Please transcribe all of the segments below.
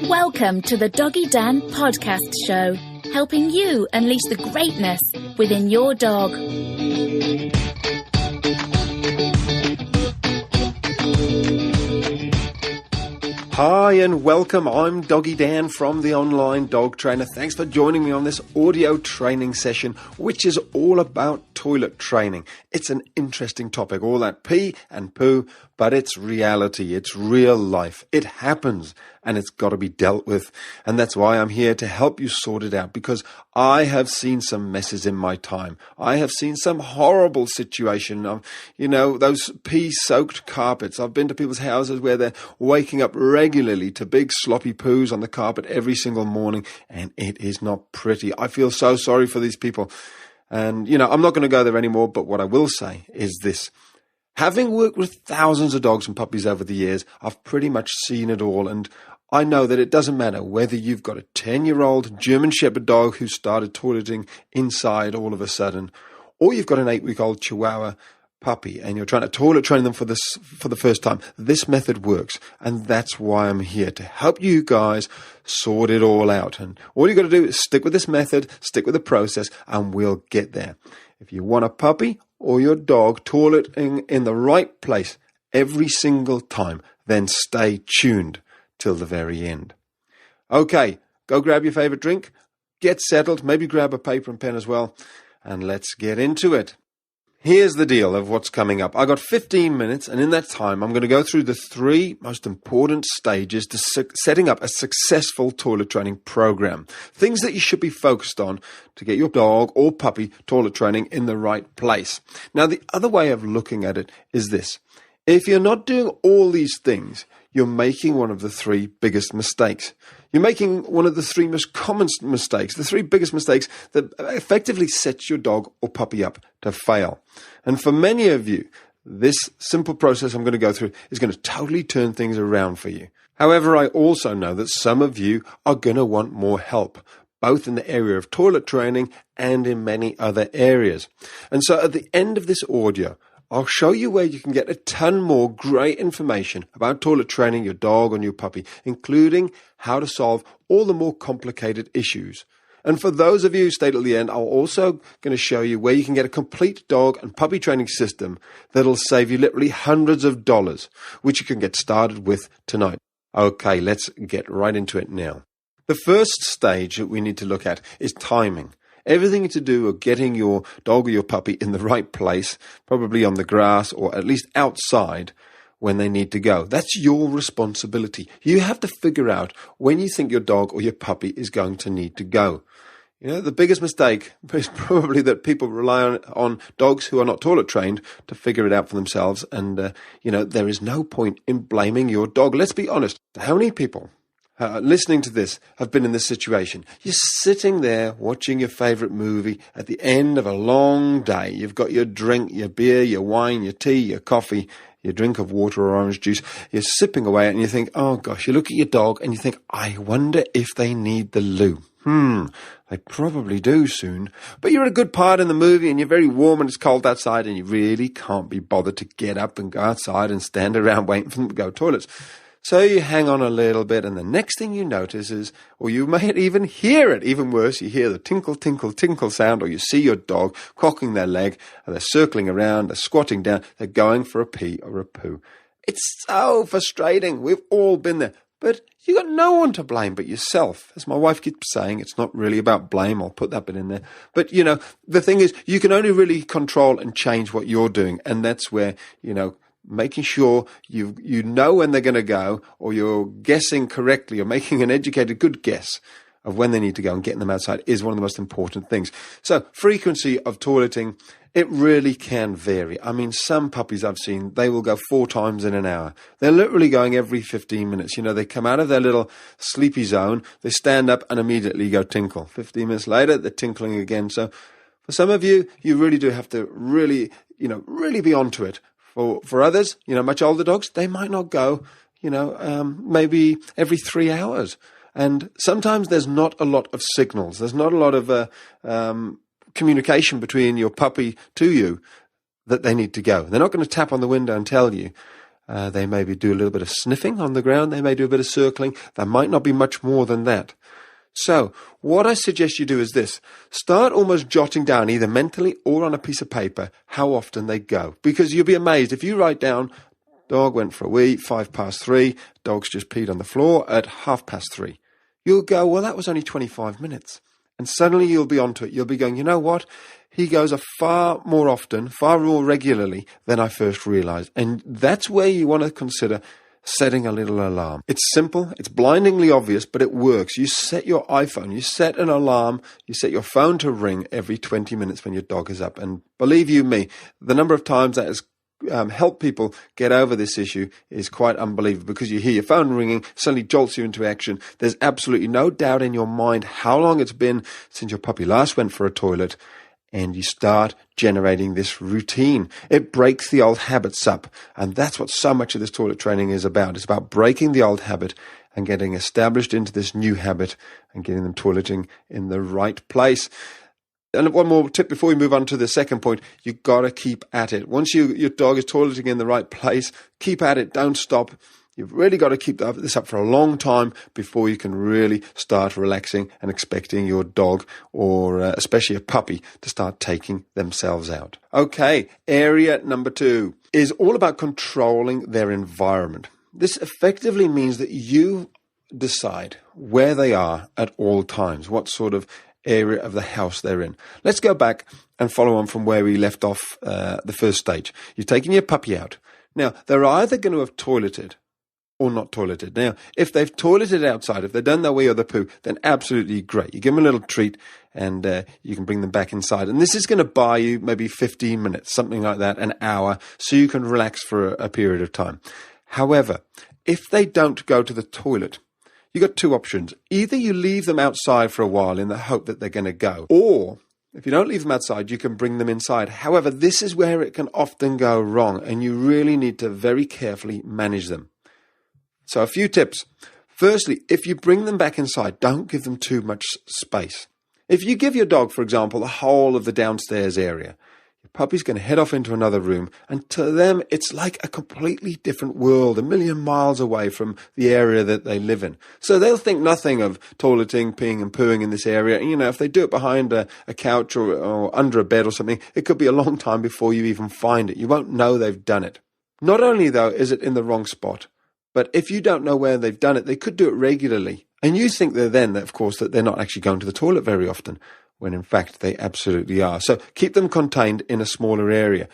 Welcome to the Doggy Dan podcast show, helping you unleash the greatness within your dog. Hi and welcome, I'm Doggy Dan from the Online Dog Trainer. Thanks for joining me on this audio training session, which is all about toilet training. It's an interesting topic, all that pee and poo, but it's reality, it's real life. It happens and it's got to be dealt with. And that's why I'm here to help you sort it out, because I have seen some messes in my time. I have seen some horrible situation of, those pee-soaked carpets. I've been to people's houses where they're waking up regularly to big sloppy poos on the carpet every single morning, and it is not pretty. I feel so sorry for these people. And, I'm not going to go there anymore, but what I will say is this. Having worked with thousands of dogs and puppies over the years, I've pretty much seen it all, and I know that it doesn't matter whether you've got a 10-year-old German Shepherd dog who started toileting inside all of a sudden, or you've got an 8-week-old Chihuahua puppy and you're trying to toilet train them for the first time. This method works, and that's why I'm here to help you guys sort it all out. And all you got to do is stick with this method, stick with the process, and we'll get there. If you want a puppy or your dog toileting in the right place every single time, then stay tuned till the very end. Okay, go grab your favorite drink, get settled, maybe grab a paper and pen as well, and let's get into it. Here's the deal of what's coming up. I got 15 minutes, and in that time, I'm going to go through the 3 most important stages to setting up a successful toilet training program. Things that you should be focused on to get your dog or puppy toilet training in the right place. Now, the other way of looking at it is this. If you're not doing all these things, you're making one of the 3 biggest mistakes. You're making one of the 3 most common mistakes, the 3 biggest mistakes that effectively sets your dog or puppy up to fail. And for many of you, this simple process I'm going to go through is going to totally turn things around for you. However, I also know that some of you are going to want more help, both in the area of toilet training and in many other areas. And so at the end of this audio, I'll show you where you can get a ton more great information about toilet training your dog and your puppy, including how to solve all the more complicated issues. And for those of you who stayed at the end, I'm also going to show you where you can get a complete dog and puppy training system that'll save you literally hundreds of dollars, which you can get started with tonight. Okay, let's get right into it now. The first stage that we need to look at is timing. Everything to do with getting your dog or your puppy in the right place, probably on the grass or at least outside when they need to go. That's your responsibility. You have to figure out when you think your dog or your puppy is going to need to go. The biggest mistake is probably that people rely on dogs who are not toilet trained to figure it out for themselves. And, there is no point in blaming your dog. Let's be honest. How many people listening to this have been in this situation? You're sitting there watching your favorite movie at the end of a long day. You've got your drink, your beer, your wine, your tea, your coffee, your drink of water or orange juice. You're sipping away and you think, oh gosh, you look at your dog and you think, I wonder if they need the loo. They probably do soon. But you're at a good part in the movie and you're very warm and it's cold outside and you really can't be bothered to get up and go outside and stand around waiting for them to go to toilets. So you hang on a little bit, and the next thing you notice is, or you may even hear it, even worse, you hear the tinkle, tinkle, tinkle sound, or you see your dog cocking their leg, and they're circling around, they're squatting down, they're going for a pee or a poo. It's so frustrating. We've all been there. But you got no one to blame but yourself. As my wife keeps saying, it's not really about blame. I'll put that bit in there. But, the thing is, you can only really control and change what you're doing, and that's where, making sure you know when they're going to go, or you're guessing correctly, or making an educated, good guess of when they need to go and getting them outside is one of the most important things. So frequency of toileting, it really can vary. I mean, some puppies I've seen, they will go 4 times in an hour. They're literally going every 15 minutes. They come out of their little sleepy zone, they stand up and immediately go tinkle. 15 minutes later, they're tinkling again. So for some of you, you really do have to really be onto it. For others, much older dogs, they might not go, maybe every 3 hours. And sometimes there's not a lot of signals. There's not a lot of communication between your puppy to you that they need to go. They're not going to tap on the window and tell you. They maybe do a little bit of sniffing on the ground. They may do a bit of circling. There might not be much more than that. So what I suggest you do is this. Start almost jotting down, either mentally or on a piece of paper, how often they go. Because you'll be amazed if you write down, dog went for a wee, 3:05, dog's just peed on the floor at 3:30. You'll go, well, that was only 25 minutes. And suddenly you'll be onto it. You'll be going, you know what? He goes far more often, far more regularly than I first realized. And that's where you want to consider setting a little alarm. It's simple, it's blindingly obvious, but it works. You set your iPhone, you set an alarm, you set your phone to ring every 20 minutes when your dog is up. And believe you me, the number of times that has helped people get over this issue is quite unbelievable, because you hear your phone ringing, suddenly jolts you into action. There's absolutely no doubt in your mind how long it's been since your puppy last went for a toilet, and you start generating this routine. It breaks the old habits up, and that's what so much of this toilet training is about. It's about breaking the old habit and getting established into this new habit and getting them toileting in the right place. And one more tip before we move on to the second point, you've got to keep at it. Once your dog is toileting in the right place, keep at it, don't stop. You've really got to keep this up for a long time before you can really start relaxing and expecting your dog, or especially a puppy, to start taking themselves out. Okay, area number 2 is all about controlling their environment. This effectively means that you decide where they are at all times, what sort of area of the house they're in. Let's go back and follow on from where we left off the first stage. You've taken your puppy out. Now, they're either going to have toileted or not toileted. Now, if they've toileted outside, if they've done their wee or the poo, then absolutely great. You give them a little treat and you can bring them back inside. And this is going to buy you maybe 15 minutes, something like that, an hour, so you can relax for a period of time. However, if they don't go to the toilet, you've got 2 options. Either you leave them outside for a while in the hope that they're going to go, or if you don't leave them outside, you can bring them inside. However, this is where it can often go wrong, and you really need to very carefully manage them. So a few tips. Firstly, if you bring them back inside, don't give them too much space. If you give your dog, for example, the whole of the downstairs area, your puppy's going to head off into another room, and to them, it's like a completely different world, a million miles away from the area that they live in. So they'll think nothing of toileting, peeing and pooing in this area. And, if they do it behind a couch or under a bed or something, it could be a long time before you even find it. You won't know they've done it. Not only, though, is it in the wrong spot, but if you don't know where they've done it, they could do it regularly. And you think that they're not actually going to the toilet very often, when in fact they absolutely are. So keep them contained in a smaller area.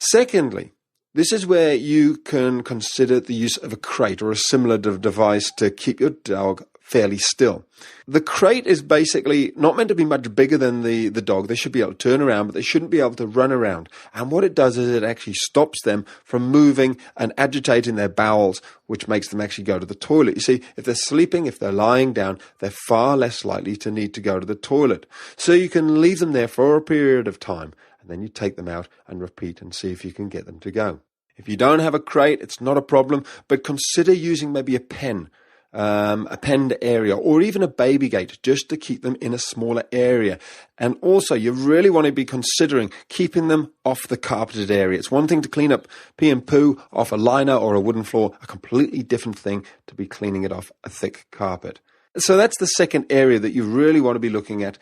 Secondly, this is where you can consider the use of a crate or a similar device to keep your dog fairly still. The crate is basically not meant to be much bigger than the dog. They should be able to turn around, but they shouldn't be able to run around. And what it does is it actually stops them from moving and agitating their bowels, which makes them actually go to the toilet. You see, if they're sleeping, if they're lying down, they're far less likely to need to go to the toilet. So you can leave them there for a period of time, and then you take them out and repeat and see if you can get them to go. If you don't have a crate, it's not a problem, but consider using maybe a penned area, or even a baby gate, just to keep them in a smaller area. And also, you really want to be considering keeping them off the carpeted area. It's one thing to clean up pee and poo off a liner or a wooden floor, a completely different thing to be cleaning it off a thick carpet. So that's the second area that you really want to be looking at,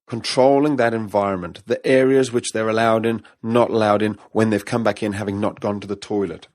controlling that environment, the areas which they're allowed in, not allowed in, when they've come back in having not gone to the toilet.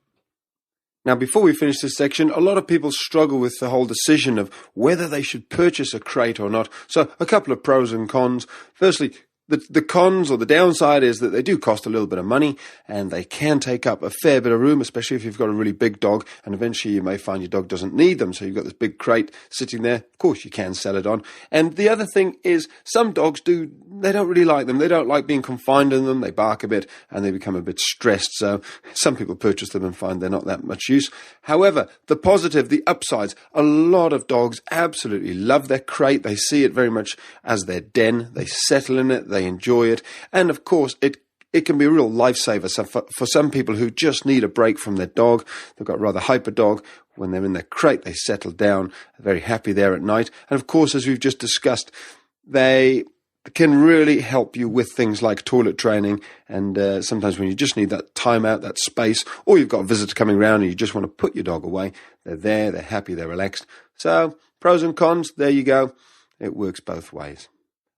Now, before we finish this section, a lot of people struggle with the whole decision of whether they should purchase a crate or not. So a couple of pros and cons. Firstly, the cons, or the downside, is that they do cost a little bit of money and they can take up a fair bit of room, especially if you've got a really big dog, and eventually you may find your dog doesn't need them. So you've got this big crate sitting there. Of course, you can sell it on. And the other thing is, some dogs they don't really like them. They don't like being confined in them. They bark a bit and they become a bit stressed. So some people purchase them and find they're not that much use. However, the positive, the upsides, a lot of dogs absolutely love their crate. They see it very much as their den. They settle in it. They enjoy it. And of course, it can be a real lifesaver. So for some people who just need a break from their dog, they've got a rather hyper dog, when they're in their crate, they settle down, very happy there at night. And of course, as we've just discussed, they can really help you with things like toilet training, and sometimes when you just need that time out, that space, or you've got a visitor coming around and you just want to put your dog away, they're there, they're happy, they're relaxed. So pros and cons, there you go. It works both ways.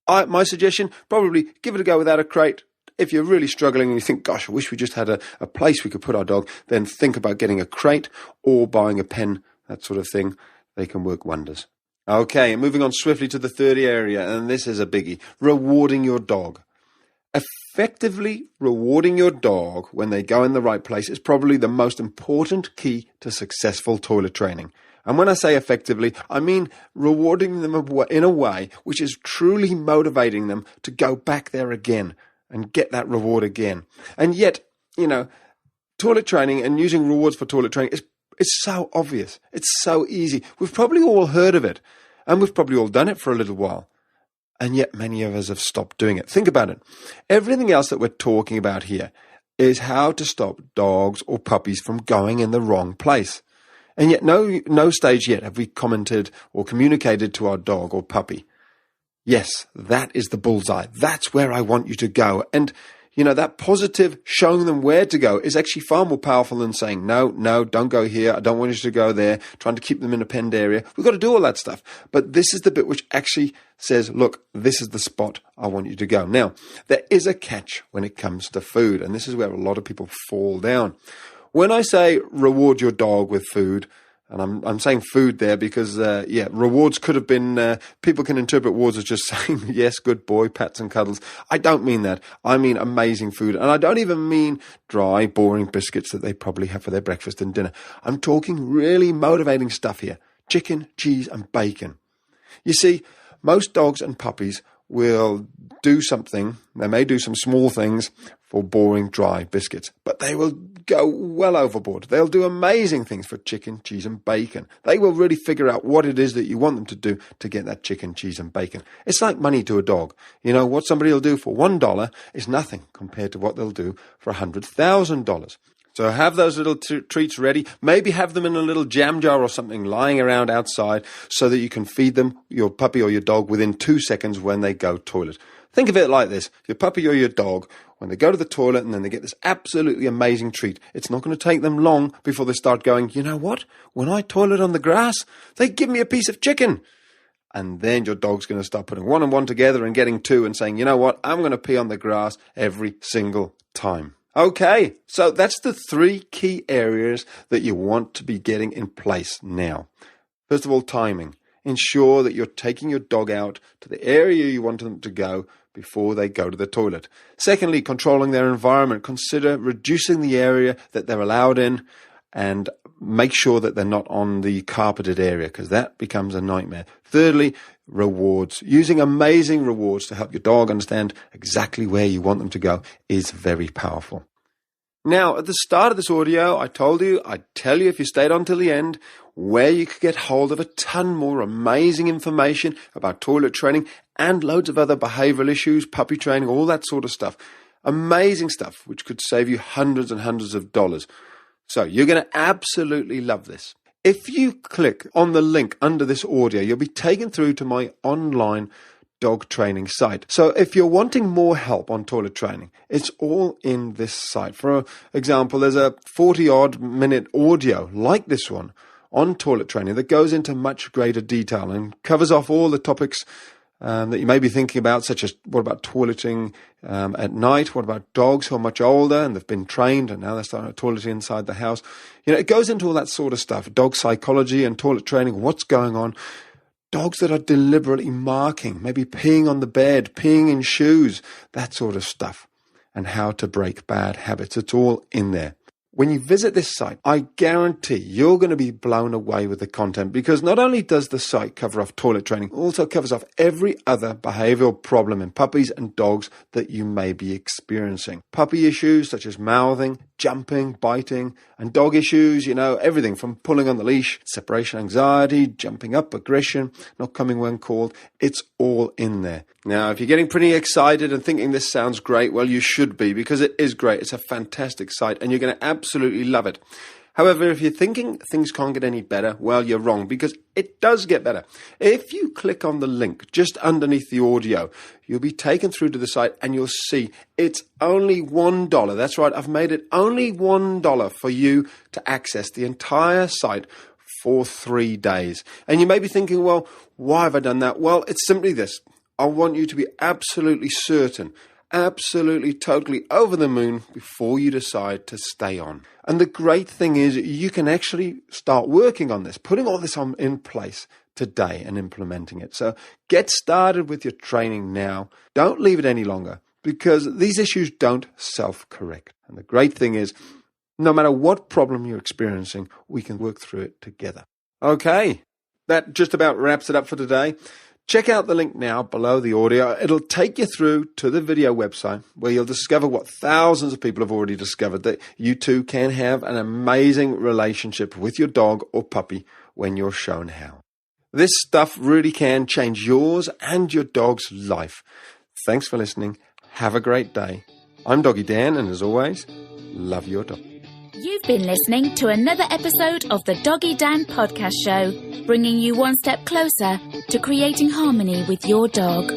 My suggestion, probably give it a go without a crate. If you're really struggling and you think, gosh, I wish we just had a place we could put our dog, then think about getting a crate or buying a pen, that sort of thing. They can work wonders. Okay, moving on swiftly to the third area, and this is a biggie, rewarding your dog. Effectively rewarding your dog when they go in the right place is probably the most important key to successful toilet training. And when I say effectively, I mean rewarding them in a way which is truly motivating them to go back there again and get that reward again. And yet, toilet training and using rewards for toilet training is so obvious. It's so easy. We've probably all heard of it, and we've probably all done it for a little while. And yet many of us have stopped doing it. Think about it. Everything else that we're talking about here is how to stop dogs or puppies from going in the wrong place. And yet no stage yet have we commented or communicated to our dog or puppy, yes, that is the bullseye. That's where I want you to go. And that positive showing them where to go is actually far more powerful than saying, no, don't go here. I don't want you to go there, trying to keep them in a penned area. We've got to do all that stuff. But this is the bit which actually says, look, this is the spot I want you to go. Now, there is a catch when it comes to food, and this is where a lot of people fall down. When I say reward your dog with food, and I'm saying food there because, rewards could have been, people can interpret rewards as just saying, yes, good boy, pats and cuddles. I don't mean that. I mean amazing food. And I don't even mean dry, boring biscuits that they probably have for their breakfast and dinner. I'm talking really motivating stuff here. Chicken, cheese, and bacon. You see, most dogs and puppies will do something. They may do some small things for boring, dry biscuits, but they will go well overboard. They'll do amazing things for chicken, cheese, and bacon. They will really figure out what it is that you want them to do to get that chicken, cheese, and bacon. It's like money to a dog. What somebody will do for $1 is nothing compared to what they'll do for $100,000. So have those little treats ready. Maybe have them in a little jam jar or something lying around outside so that you can feed them, your puppy or your dog, within 2 seconds when they go toilet. Think of it like this. Your puppy or your dog, when they go to the toilet and then they get this absolutely amazing treat, it's not going to take them long before they start going, you know what? When I toilet on the grass, they give me a piece of chicken. And then your dog's going to start putting one and one together and getting two and saying, you know what? I'm going to pee on the grass every single time. Okay, so that's the 3 key areas that you want to be getting in place now. First of all, timing. Ensure that you're taking your dog out to the area you want them to go before they go to the toilet. Secondly, controlling their environment. Consider reducing the area that they're allowed in and make sure that they're not on the carpeted area because that becomes a nightmare. Thirdly, rewards. Using amazing rewards to help your dog understand exactly where you want them to go is very powerful. Now, at the start of this audio, I'd tell you if you stayed on till the end, where you could get hold of a ton more amazing information about toilet training and loads of other behavioral issues, puppy training, all that sort of stuff. Amazing stuff, which could save you hundreds and hundreds of dollars. So you're going to absolutely love this. If you click on the link under this audio, you'll be taken through to my online dog training site. So if you're wanting more help on toilet training, it's all in this site. For example, there's a 40-odd minute audio like this one on toilet training that goes into much greater detail and covers off all the topics that you may be thinking about, such as what about toileting at night? What about dogs who are much older and they've been trained and now they're starting to toilet inside the house? It goes into all that sort of stuff. Dog psychology and toilet training, what's going on? Dogs that are deliberately marking, maybe peeing on the bed, peeing in shoes, that sort of stuff, and how to break bad habits. It's all in there. When you visit this site, I guarantee you're going to be blown away with the content because not only does the site cover off toilet training, it also covers off every other behavioral problem in puppies and dogs that you may be experiencing. Puppy issues such as mouthing, jumping, biting, and dog issues, everything from pulling on the leash, separation anxiety, jumping up, aggression, not coming when called. It's all in there. Now, if you're getting pretty excited and thinking this sounds great, well, you should be because it is great. It's a fantastic site and you're going to absolutely love it. However, if you're thinking things can't get any better, well, you're wrong, because it does get better. If you click on the link just underneath the audio, you'll be taken through to the site and you'll see it's only $1. That's right, I've made it only $1 for you to access the entire site for 3 days. And you may be thinking, well, why have I done that? Well, it's simply this. I want you to be absolutely certain, absolutely, totally over the moon before you decide to stay on. And the great thing is you can actually start working on this, putting all this in place today and implementing it. So get started with your training now. Don't leave it any longer, because these issues don't self-correct. And the great thing is, no matter what problem you're experiencing, we can work through it together. Okay, that just about wraps it up for today. Check out the link now below the audio. It'll take you through to the video website where you'll discover what thousands of people have already discovered, that you too can have an amazing relationship with your dog or puppy when you're shown how. This stuff really can change yours and your dog's life. Thanks for listening. Have a great day. I'm Doggy Dan, and as always, love your dog. You've been listening to another episode of the Doggy Dan podcast show, bringing you one step closer to creating harmony with your dog.